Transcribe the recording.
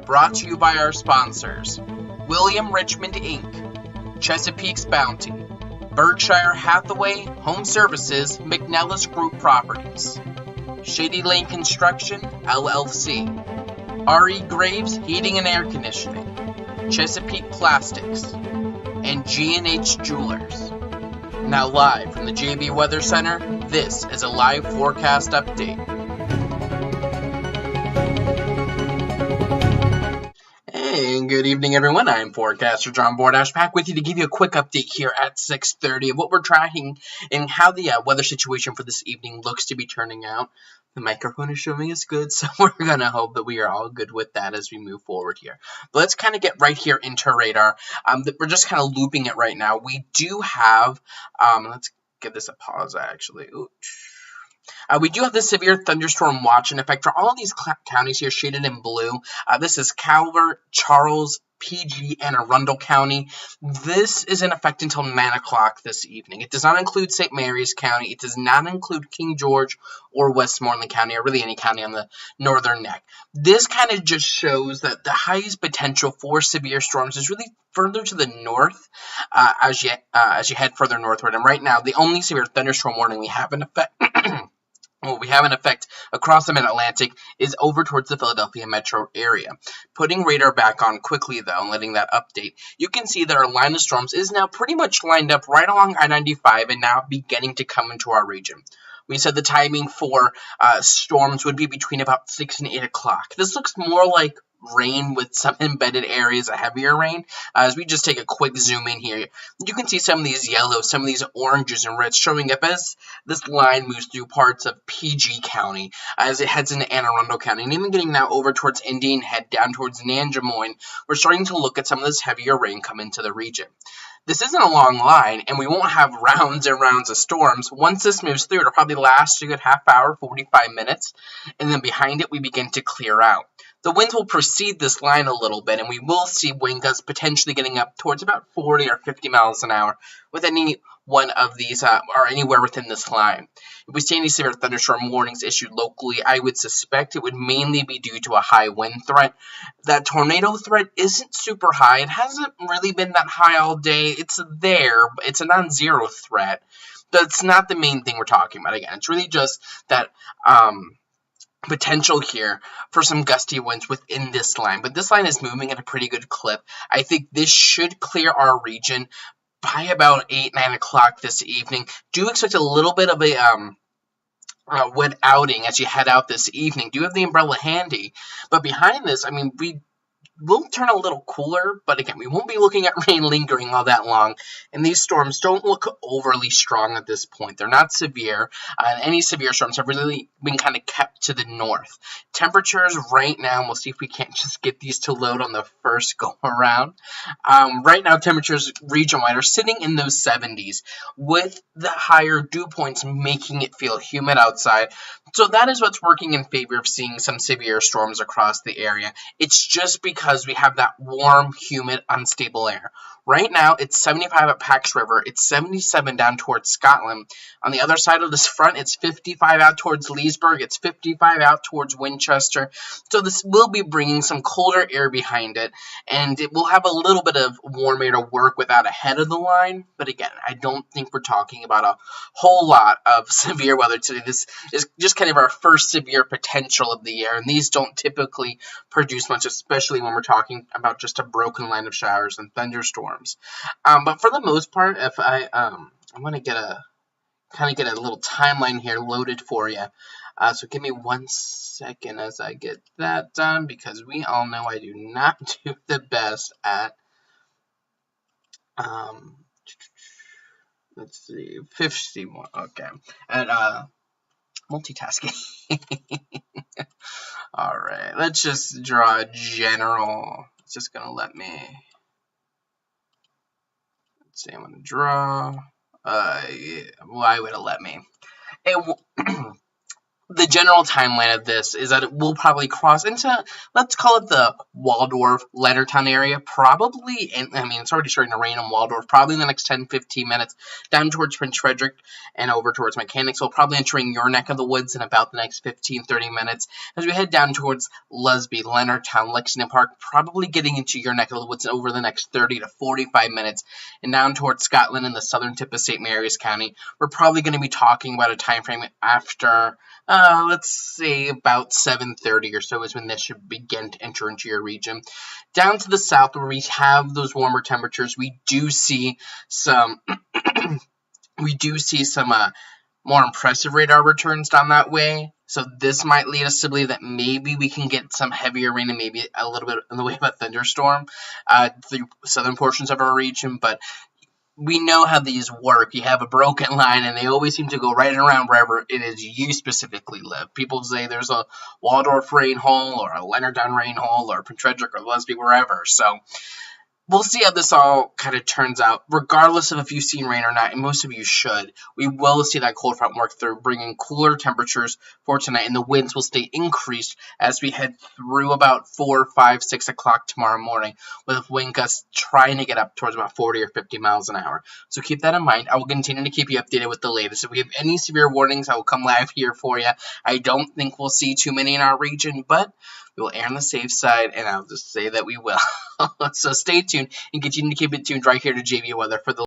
Brought to you by our sponsors, William Richmond Inc., Chesapeake's Bounty, Berkshire Hathaway Home Services, McNellis Group Properties, Shady Lane Construction, LLC, R.E. Graves Heating and Air Conditioning, Chesapeake Plastics, and G&H Jewelers. Now live from the JB Weather Center, this is a live forecast update. Hey, good evening everyone, I'm Forecaster John Bordash, back with you to give you a quick update here at 6:30 of what we're tracking and how the weather situation for this evening looks to be turning out. The microphone is showing us good, so we're going to hope that we are all good with that as we move forward here. But let's kind of get right here into radar. We're just kind of looping it right now. We do have, let's give this a pause actually. We do have the severe thunderstorm watch in effect for all of these counties here shaded in blue. This is Calvert, Charles, PG, and Arundel County. This is in effect until 9 o'clock this evening. It does not include St. Mary's County. It does not include King George or Westmoreland County, or really any county on the northern neck. This kind of just shows that the highest potential for severe storms is really further to the north as you head further northward. And right now, the only severe thunderstorm warning we have in effect across the mid-Atlantic is over towards the Philadelphia metro area. Putting radar back on quickly, though, and letting that update, you can see that our line of storms is now pretty much lined up right along I-95 and now beginning to come into our region. We said the timing for storms would be between about 6 and 8 o'clock. This looks more like rain with some embedded areas of heavier rain. As we just take a quick zoom in here, you can see some of these yellows, some of these oranges and reds showing up as this line moves through parts of PG County as it heads into Anne Arundel County, and even getting now over towards Indian Head down towards Nanjemoyne. We're starting to look at some of this heavier rain come into the region. This isn't a long line, and we won't have rounds and rounds of storms. Once this moves through, it'll probably last a good half hour, 45 minutes, and then behind it, we begin to clear out. The winds will precede this line a little bit, and we will see wind gusts potentially getting up towards about 40 or 50 miles an hour with any one of these, or anywhere within this line. If we see any severe thunderstorm warnings issued locally, I would suspect it would mainly be due to a high wind threat. That tornado threat isn't super high. It hasn't really been that high all day. It's there, but it's a non-zero threat. That's not the main thing we're talking about. Again, it's really just that potential here for some gusty winds within this line. But this line is moving at a pretty good clip. I think this should clear our region by about 8, 9 o'clock this evening. Do expect a little bit of a wind outing as you head out this evening. Do have the umbrella handy. But behind this, I mean, we will turn a little cooler, but again, we won't be looking at rain lingering all that long, and these storms don't look overly strong at this point. They're not severe, and any severe storms have really been kind of kept to the north. Temperatures right now, and we'll see if we can't just get these to load on the first go around. Right now, temperatures region-wide are sitting in those 70s, with the higher dew points making it feel humid outside. So that is what's working in favor of seeing some severe storms across the area. It's just because we have that warm, humid, unstable air. Right now, it's 75 at Pax River. It's 77 down towards Scotland. On the other side of this front, it's 55 out towards Leesburg. It's 55 out towards Winchester. So this will be bringing some colder air behind it, and it will have a little bit of warm air to work without ahead of the line. But again, I don't think we're talking about a whole lot of severe weather today. This is just kind of our first severe potential of the year, and these don't typically produce much, especially when we're talking about just a broken line of showers and thunderstorms. But for the most part, if I'm going to get a little timeline here loaded for you. So give me 1 second as I get that done, because we all know I do not do the best at, let's see, 51, okay, at multitasking. All right, let's just draw a general. It's just going to let me, let's see, I'm going to draw, yeah, why would it let me? the general timeline of this is that it will probably cross into, let's call it the Waldorf, Leonardtown area, probably, and I mean, it's already starting to rain in Waldorf, probably in the next 10-15 minutes, down towards Prince Frederick and over towards Mechanicsville, probably entering your neck of the woods in about the next 15-30 minutes, as we head down towards Lusby, Leonardtown, Lexington Park, probably getting into your neck of the woods over the next 30 to 45 minutes, and down towards Scotland and the southern tip of St. Mary's County. We're probably going to be talking about a time frame after, let's say about 7:30 or so is when this should begin to enter into your region. Down to the south where we have those warmer temperatures, we do see some more impressive radar returns down that way. So this might lead us to believe that maybe we can get some heavier rain and maybe a little bit in the way of a thunderstorm through southern portions of our region, but we know how these work. You have a broken line, and they always seem to go right around wherever it is you specifically live. People say there's a Waldorf rain hole, or a Leonardtown rain hole, or Prince Frederick, or Lusby, wherever. So we'll see how this all kind of turns out. Regardless of if you've seen rain or not, and most of you should, we will see that cold front work through, bringing cooler temperatures for tonight, and the winds will stay increased as we head through about 4, 5, 6 o'clock tomorrow morning, with wind gusts trying to get up towards about 40 or 50 miles an hour. So keep that in mind. I will continue to keep you updated with the latest. If we have any severe warnings, I will come live here for you. I don't think we'll see too many in our region, but we will err on the safe side, and I'll just say that we will. So stay tuned and continue to keep it tuned right here to JV Weather for the